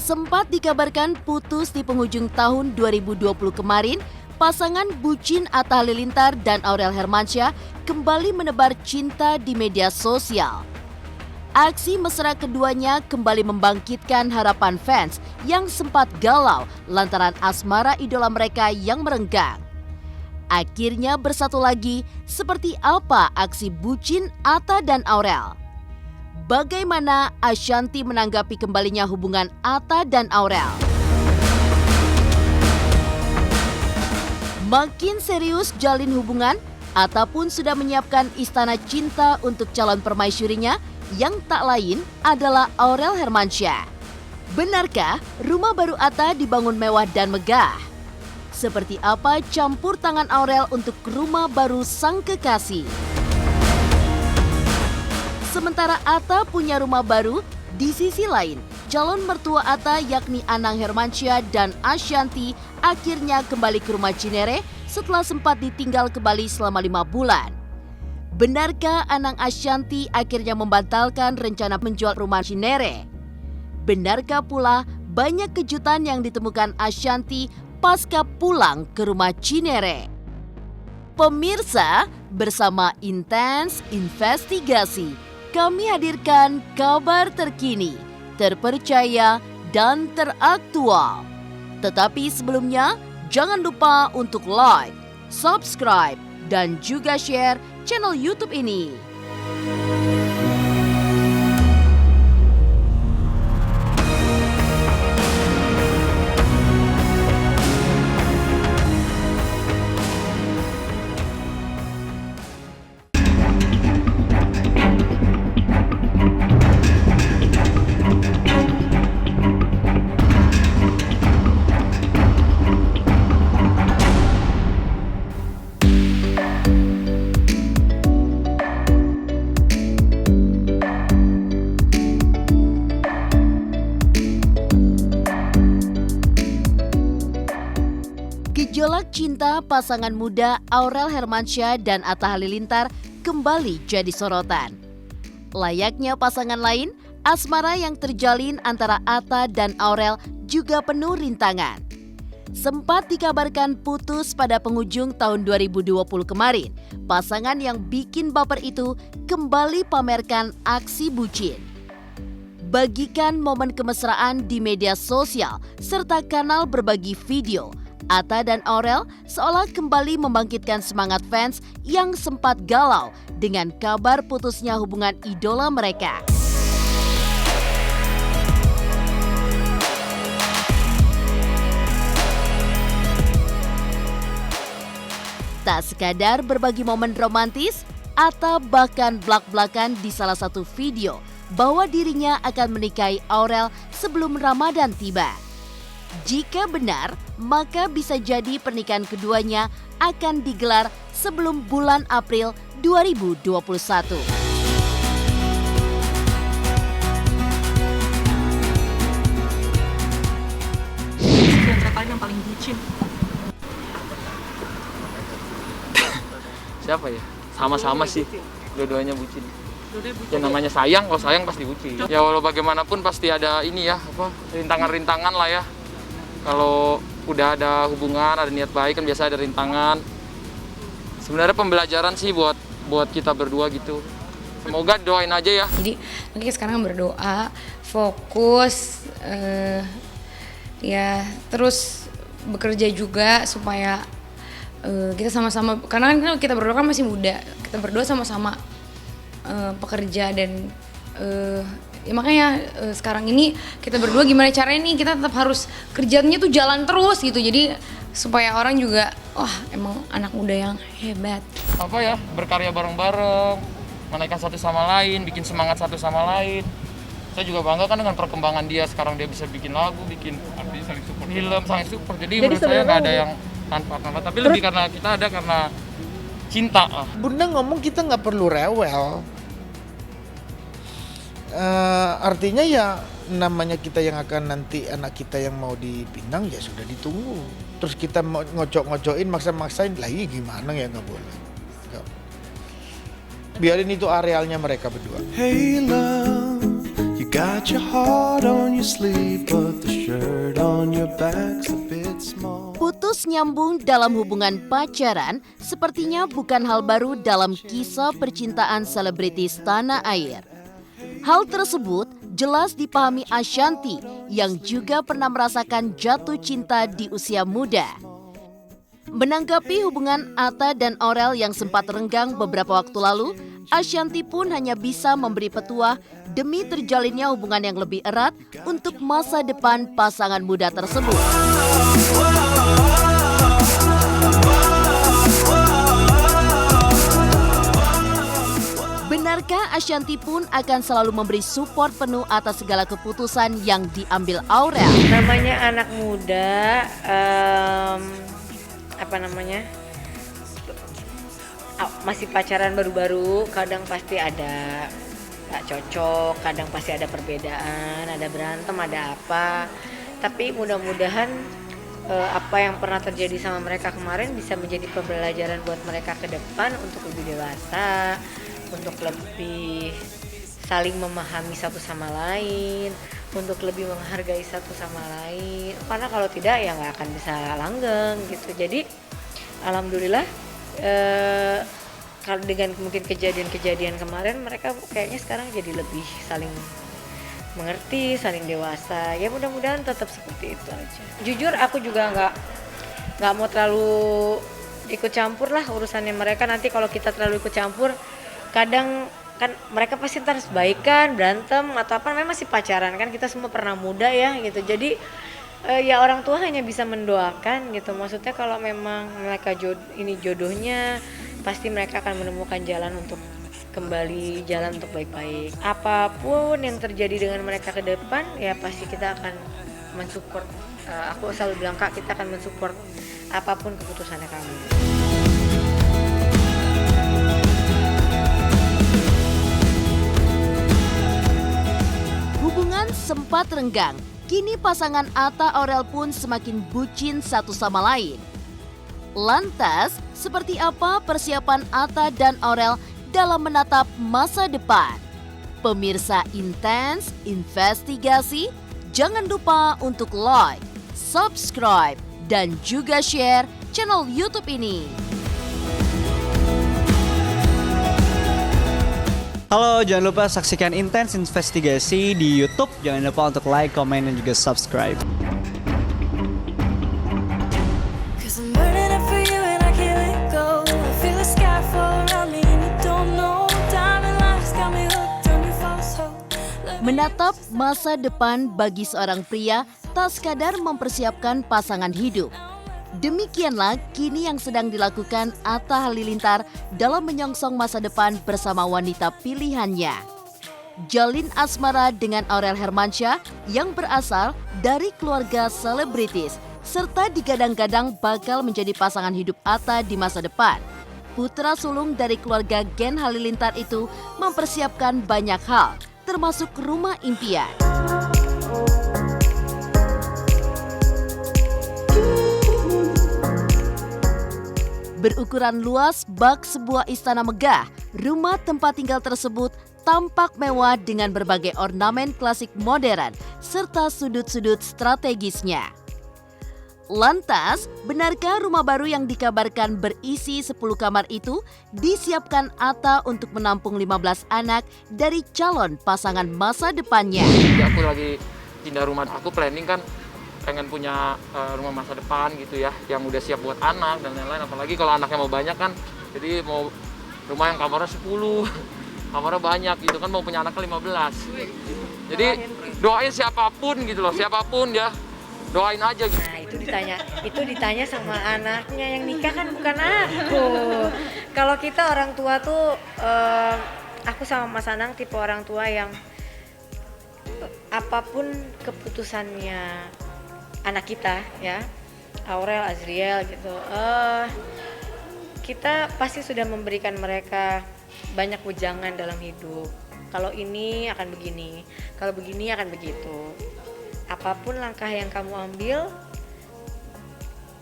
Sempat dikabarkan putus di penghujung tahun 2020 kemarin, pasangan bucin Atta Halilintar dan Aurel Hermansyah kembali menebar cinta di media sosial. Aksi mesra keduanya kembali membangkitkan harapan fans yang sempat galau lantaran asmara idola mereka yang merenggang. Akhirnya bersatu lagi, seperti apa aksi bucin Atta dan Aurel? Bagaimana Ashanty menanggapi kembalinya hubungan Atta dan Aurel? Makin serius jalin hubungan, Atta pun sudah menyiapkan istana cinta untuk calon permaisurinya yang tak lain adalah Aurel Hermansyah. Benarkah rumah baru Atta dibangun mewah dan megah? Seperti apa campur tangan Aurel untuk rumah baru sang kekasih? Sementara Atta punya rumah baru, di sisi lain, calon mertua Atta yakni Anang Hermansyah dan Ashanty akhirnya kembali ke rumah Cinere setelah sempat ditinggal ke Bali selama 5 bulan. Benarkah Anang Ashanty akhirnya membatalkan rencana menjual rumah Cinere? Benarkah pula banyak kejutan yang ditemukan Ashanty pasca pulang ke rumah Cinere? Pemirsa, bersama Intens Investigasi, kami hadirkan kabar terkini, terpercaya, dan teraktual. Tetapi sebelumnya, jangan lupa untuk like, subscribe, dan juga share channel YouTube ini. Gejolak cinta pasangan muda Aurel Hermansyah dan Atta Halilintar kembali jadi sorotan. Layaknya pasangan lain, asmara yang terjalin antara Atta dan Aurel juga penuh rintangan. Sempat dikabarkan putus pada penghujung tahun 2020 kemarin, pasangan yang bikin baper itu kembali pamerkan aksi bucin. Bagikan momen kemesraan di media sosial serta kanal berbagi video, Atta dan Aurel seolah kembali membangkitkan semangat fans yang sempat galau dengan kabar putusnya hubungan idola mereka. Tak sekadar berbagi momen romantis, Atta bahkan blak-blakan di salah satu video bahwa dirinya akan menikahi Aurel sebelum Ramadan tiba. Jika benar, maka bisa jadi pernikahan keduanya akan digelar sebelum bulan April 2021. Siapa kalian yang paling bucin? Siapa ya? Sama-sama sih, dua-duanya bucin. Ya namanya sayang, kalau sayang pasti bucin. Ya walau bagaimanapun pasti ada ini ya, rintangan-rintangan lah ya. Kalau udah ada hubungan, ada niat baik kan biasa ada rintangan. Sebenarnya pembelajaran sih buat kita berdua gitu. Semoga doain aja ya. Jadi nanti sekarang berdoa, fokus, ya terus bekerja juga supaya kita sama-sama, karena kan kita berdua kan masih muda, kita berdua sama-sama pekerja dan ya makanya sekarang ini kita berdua gimana caranya nih kita tetap harus kerjanya tuh jalan terus gitu, jadi supaya orang juga wah emang anak muda yang hebat. Apa ya, berkarya bareng-bareng, menaikkan satu sama lain, bikin semangat satu sama lain. Saya juga bangga kan dengan perkembangan dia, sekarang dia bisa bikin lagu, bikin film, saling support. Jadi menurut saya nggak ada yang tanpa, tapi lebih karena kita ada karena cinta lah. Bunda ngomong kita nggak perlu rewel. Artinya ya namanya kita yang akan nanti anak kita yang mau dipinang ya sudah ditunggu. Terus kita mau ngocok-ngocokin, maksa-maksain lagi gimana ya, nggak boleh. Biarin itu arealnya mereka berdua. Hey love, you got your heart on your sleeve, but the shirt on your back's a bit small. Putus nyambung dalam hubungan pacaran sepertinya bukan hal baru dalam kisah percintaan selebritis tanah air. Hal tersebut jelas dipahami Ashanty yang juga pernah merasakan jatuh cinta di usia muda. Menanggapi hubungan Atta dan Aurel yang sempat renggang beberapa waktu lalu, Ashanty pun hanya bisa memberi petuah demi terjalinnya hubungan yang lebih erat untuk masa depan pasangan muda tersebut. Benarkah Ashanty pun akan selalu memberi support penuh atas segala keputusan yang diambil Aurel? Namanya anak muda, masih pacaran baru-baru, kadang pasti ada gak cocok, kadang pasti ada perbedaan, ada berantem, ada apa. Tapi mudah-mudahan apa yang pernah terjadi sama mereka kemarin bisa menjadi pembelajaran buat mereka ke depan untuk lebih dewasa, untuk lebih saling memahami satu sama lain, untuk lebih menghargai satu sama lain. Karena kalau tidak ya nggak akan bisa langgeng gitu. Jadi alhamdulillah kalau dengan mungkin kejadian-kejadian kemarin mereka kayaknya sekarang jadi lebih saling mengerti, saling dewasa. Ya mudah-mudahan tetap seperti itu aja. Jujur aku juga nggak mau terlalu ikut campur lah urusannya mereka. Nanti kalau kita terlalu ikut campur, kadang kan mereka pasti ntar baikan, berantem atau apa, memang masih pacaran kan, kita semua pernah muda ya gitu. Jadi ya orang tua hanya bisa mendoakan gitu. Maksudnya kalau memang mereka jodohnya, pasti mereka akan menemukan jalan untuk kembali jalan untuk baik-baik. Apapun yang terjadi dengan mereka ke depan, ya pasti kita akan mensupport. Aku selalu bilang, Kak, kita akan mensupport apapun keputusannya kamu. Hubungan sempat renggang, kini pasangan Atta Aurel pun semakin bucin satu sama lain. Lantas, seperti apa persiapan Atta dan Aurel dalam menatap masa depan? Pemirsa Intens Investigasi, jangan lupa untuk like, subscribe, dan juga share channel YouTube ini. Halo, jangan lupa saksikan Intens Investigasi di YouTube. Jangan lupa untuk like, komen, dan juga subscribe. Menatap masa depan bagi seorang pria tak sekadar mempersiapkan pasangan hidup. Demikianlah kini yang sedang dilakukan Atta Halilintar dalam menyongsong masa depan bersama wanita pilihannya. Jalin asmara dengan Aurel Hermansyah yang berasal dari keluarga selebritis, serta digadang-gadang bakal menjadi pasangan hidup Atta di masa depan. Putra sulung dari keluarga Gen Halilintar itu mempersiapkan banyak hal, termasuk rumah impian. Berukuran luas bak sebuah istana megah, rumah tempat tinggal tersebut tampak mewah dengan berbagai ornamen klasik modern serta sudut-sudut strategisnya. Lantas, benarkah rumah baru yang dikabarkan berisi 10 kamar itu disiapkan Atta untuk menampung 15 anak dari calon pasangan masa depannya? Jadi aku lagi pindah rumah, aku planning kan pengen punya rumah masa depan gitu ya, yang udah siap buat anak dan lain-lain. Apalagi kalau anaknya mau banyak kan, jadi mau rumah yang kamarnya 10, kamarnya banyak gitu kan, mau punya anaknya 15. Jadi doain siapapun gitu loh, siapapun ya, doain aja gitu. Nah itu ditanya sama anaknya, yang nikah kan bukan aku. Kalau kita orang tua tuh, aku sama Mas Anang tipe orang tua yang apapun keputusannya anak kita ya, Aurel, Azriel gitu, kita pasti sudah memberikan mereka banyak wejangan dalam hidup. Kalau ini akan begini, kalau begini akan begitu. Apapun langkah yang kamu ambil,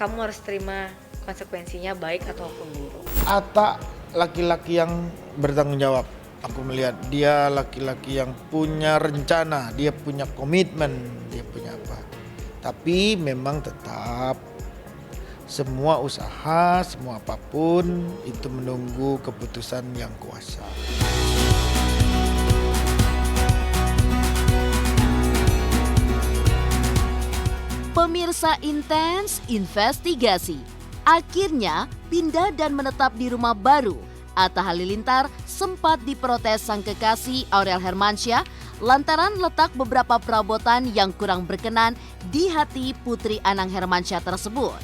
kamu harus terima konsekuensinya, baik ataupun buruk. Atta laki-laki yang bertanggung jawab. Aku melihat dia laki-laki yang punya rencana, dia punya komitmen, dia punya apa. Tapi memang tetap semua usaha, semua apapun itu menunggu keputusan yang kuasa. Pemirsa Intens Investigasi, akhirnya pindah dan menetap di rumah baru. Atta Halilintar sempat diprotes sang kekasih Aurel Hermansyah lantaran letak beberapa perabotan yang kurang berkenan di hati putri Anang Hermansyah tersebut.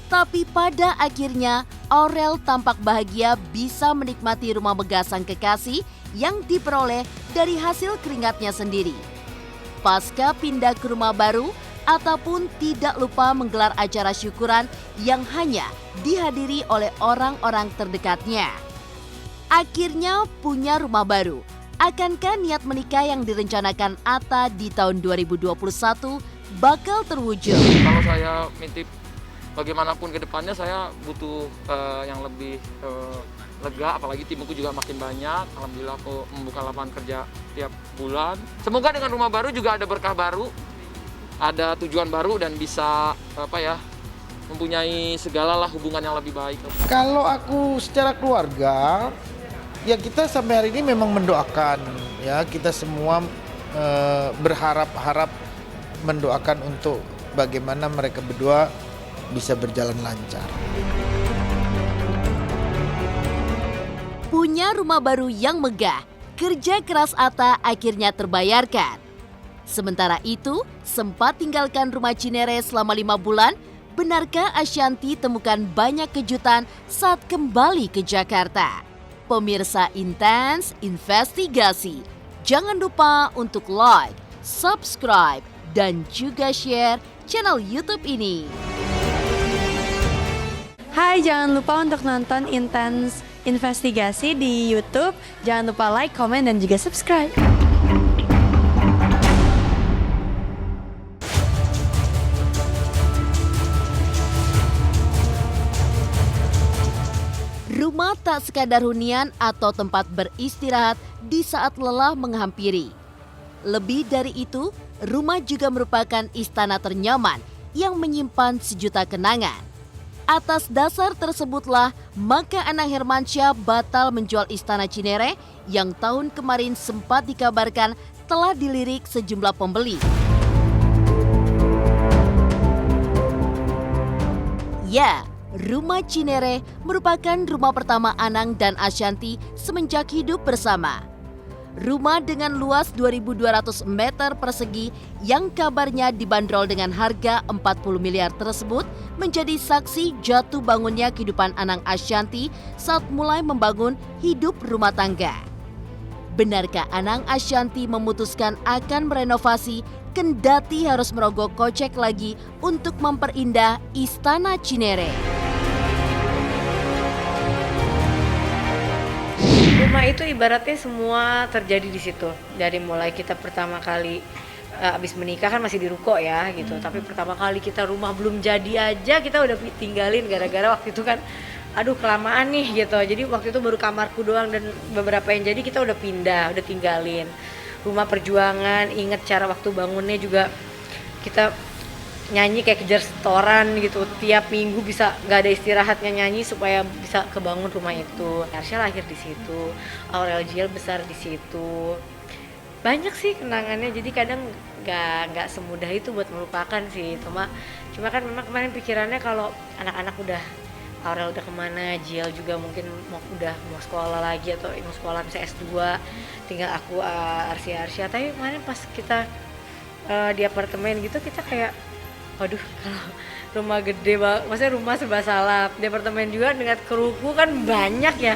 Tapi pada akhirnya Aurel tampak bahagia bisa menikmati rumah megah sang kekasih yang diperoleh dari hasil keringatnya sendiri. Pasca pindah ke rumah baru, Atta pun tidak lupa menggelar acara syukuran yang hanya dihadiri oleh orang-orang terdekatnya. Akhirnya punya rumah baru. Akankah niat menikah yang direncanakan Atta di tahun 2021 bakal terwujud? Kalau saya nitip bagaimanapun ke depannya, saya butuh yang lebih lega, apalagi timku juga makin banyak. Alhamdulillah aku membuka lapangan kerja tiap bulan. Semoga dengan rumah baru juga ada berkah baru, ada tujuan baru dan bisa mempunyai segala hubungan yang lebih baik. Kalau aku secara keluarga, ya kita sampai hari ini memang mendoakan, ya kita semua berharap mendoakan untuk bagaimana mereka berdua bisa berjalan lancar. Punya rumah baru yang megah, kerja keras Atta akhirnya terbayarkan. Sementara itu, sempat tinggalkan rumah Cinere selama 5 bulan, benarkah Ashanty temukan banyak kejutan saat kembali ke Jakarta? Pemirsa Intens Investigasi, jangan lupa untuk like, subscribe, dan juga share channel YouTube ini. Hai, jangan lupa untuk nonton Intens Investigasi di YouTube. Jangan lupa like, komen, dan juga subscribe. Rumah tak sekadar hunian atau tempat beristirahat di saat lelah menghampiri. Lebih dari itu, rumah juga merupakan istana ternyaman yang menyimpan sejuta kenangan. Atas dasar tersebutlah, maka Anang Hermansyah batal menjual istana Cinere yang tahun kemarin sempat dikabarkan telah dilirik sejumlah pembeli. Ya, rumah Cinere merupakan rumah pertama Anang dan Ashanty semenjak hidup bersama. Rumah dengan luas 2.200 meter persegi yang kabarnya dibanderol dengan harga 40 miliar tersebut menjadi saksi jatuh bangunnya kehidupan Anang Ashanty saat mulai membangun hidup rumah tangga. Benarkah Anang Ashanty memutuskan akan merenovasi kendati harus merogoh kocek lagi untuk memperindah istana Cinere? Rumah itu ibaratnya semua terjadi di situ. Dari mulai kita pertama kali abis menikah kan masih di ruko ya gitu. Tapi pertama kali kita rumah belum jadi aja kita udah tinggalin gara-gara waktu itu kan aduh kelamaan nih gitu. Jadi waktu itu baru kamarku doang dan beberapa yang jadi kita udah pindah, udah tinggalin. Rumah perjuangan, inget cara waktu bangunnya juga kita nyanyi kayak kejar setoran gitu, tiap minggu bisa nggak ada istirahatnya nyanyi supaya bisa kebangun rumah itu. Arsya lahir di situ, Aurel Jiel besar di situ. Banyak sih kenangannya, jadi kadang nggak semudah itu buat melupakan sih. Cuma kan memang kemarin pikirannya kalau anak-anak udah Aurel udah kemana, Jiel juga mungkin udah mau sekolah lagi atau mau sekolah bisa S2, tinggal aku Arsya. Tapi kemarin pas kita di apartemen gitu kita kayak waduh, kalau rumah gede banget, maksudnya rumah serba salah, di apartemen juga dengan kruku kan banyak ya,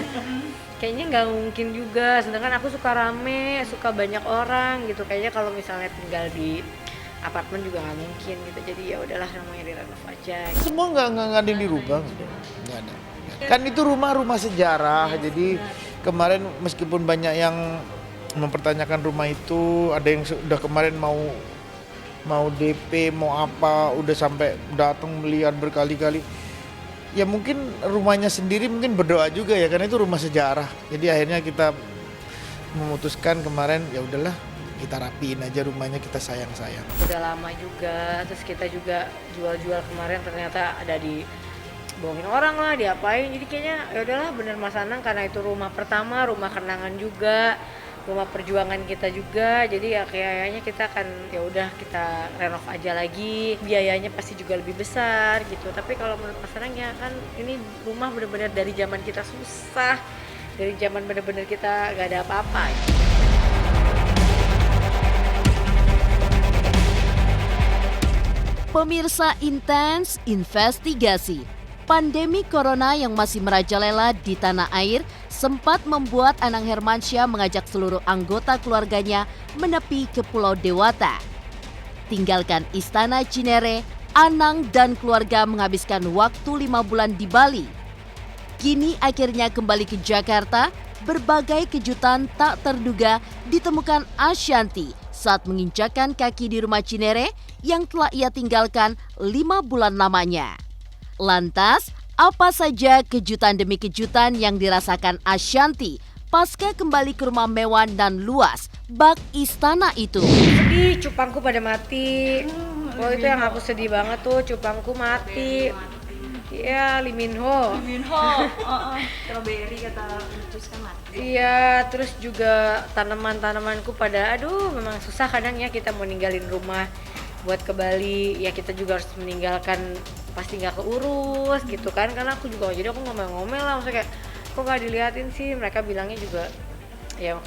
kayaknya nggak mungkin juga. Sedangkan aku suka rame, suka banyak orang gitu. Kayaknya kalau misalnya tinggal di apartemen juga nggak mungkin gitu. Jadi ya udahlah rumahnya direnov aja. Semua nggak ada yang dirubah, nggak ada. Kan itu rumah sejarah. Jadi kemarin meskipun banyak yang mempertanyakan rumah itu, ada yang sudah kemarin mau DP, mau apa, udah sampai datang melihat berkali-kali. Ya mungkin rumahnya sendiri mungkin berdoa juga ya, karena itu rumah sejarah. Jadi akhirnya kita memutuskan kemarin ya udahlah kita rapiin aja rumahnya, kita sayang-sayang. Udah lama juga, terus kita juga jual-jual kemarin ternyata ada di bohongin orang lah, diapain. Jadi kayaknya ya udahlah bener Mas Anang, karena itu rumah pertama, rumah kenangan juga, rumah perjuangan kita juga. Jadi ya kayaknya kita akan ya udah kita renov aja lagi. Biayanya pasti juga lebih besar gitu. Tapi kalau menurut Mas Anang ya kan ini rumah bener-bener dari zaman kita susah, dari zaman bener-bener kita gak ada apa-apa. Pemirsa Intens Investigasi, pandemi corona yang masih merajalela di tanah air sempat membuat Anang Hermansyah mengajak seluruh anggota keluarganya menepi ke Pulau Dewata. Tinggalkan Istana Cinere, Anang dan keluarga menghabiskan waktu 5 bulan di Bali. Kini akhirnya kembali ke Jakarta, berbagai kejutan tak terduga ditemukan Ashanty saat menginjakan kaki di rumah Cinere yang telah ia tinggalkan 5 bulan lamanya. Lantas, apa saja kejutan demi kejutan yang dirasakan Ashanty pasca kembali ke rumah mewah dan luas bak istana itu? Sedih, cupangku pada mati. Oh itu yang aku sedih banget tuh, cupangku mati. Iya, Lee Min Ho. Strawberry kata Lutus kan mati. Iya, terus juga tanaman-tanamanku pada, aduh memang susah kadang ya kita mau ninggalin rumah buat ke Bali. Ya kita juga harus meninggalkan, pasti nggak keurus gitu kan. Karena aku juga, jadi aku ngomel-ngomel lah, maksudnya kayak, kok nggak diliatin sih? Mereka bilangnya juga, ya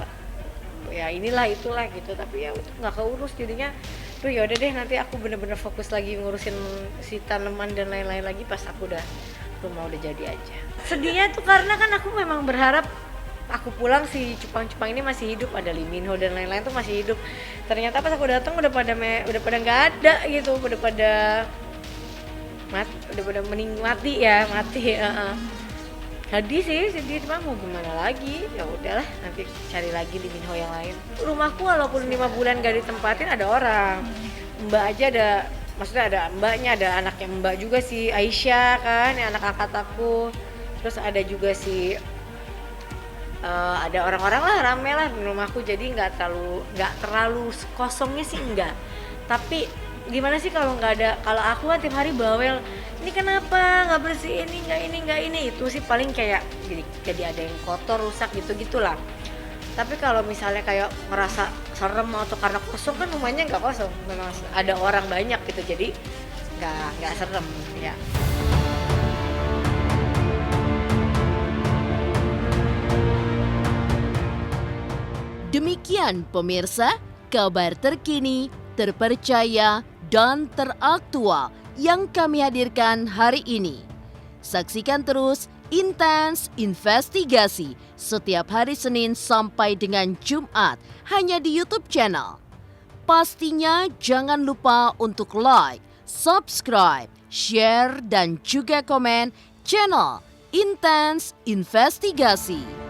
inilah itulah gitu. Tapi ya nggak keurus jadinya. Tuh ya udah deh, nanti aku bener-bener fokus lagi ngurusin si tanaman dan lain-lain lagi pas aku rumah udah jadi aja. Sedihnya tuh karena kan aku memang berharap aku pulang si cupang-cupang ini masih hidup, ada Lee Min Ho dan lain-lain tuh masih hidup. Ternyata pas aku datang udah pada nggak ada gitu, udah pada mati. Sedih cuma mau gimana lagi, ya udahlah nanti cari lagi Lee Min Ho yang lain. Rumahku walaupun 5 bulan gak ditempatin ada orang, mbak aja ada, maksudnya ada mbaknya, ada anaknya mbak juga si Aisyah kan, yang anak angkat aku. Terus ada juga si ada orang-orang lah, rame lah di rumahku, jadi nggak terlalu kosongnya sih enggak. Tapi gimana sih kalau nggak ada, kalau aku kan tiap hari bawel, ini kenapa nggak bersih, ini nggak ini, itu sih paling kayak jadi ada yang kotor, rusak gitu-gitulah. Tapi kalau misalnya kayak merasa serem atau karena kosong, kan rumahnya nggak kosong, memang ada orang banyak gitu, jadi nggak serem ya. Demikian pemirsa, kabar terkini, terpercaya, dan teraktual yang kami hadirkan hari ini. Saksikan terus Intens Investigasi setiap hari Senin sampai dengan Jumat hanya di YouTube channel. Pastinya jangan lupa untuk like, subscribe, share, dan juga komen channel Intens Investigasi.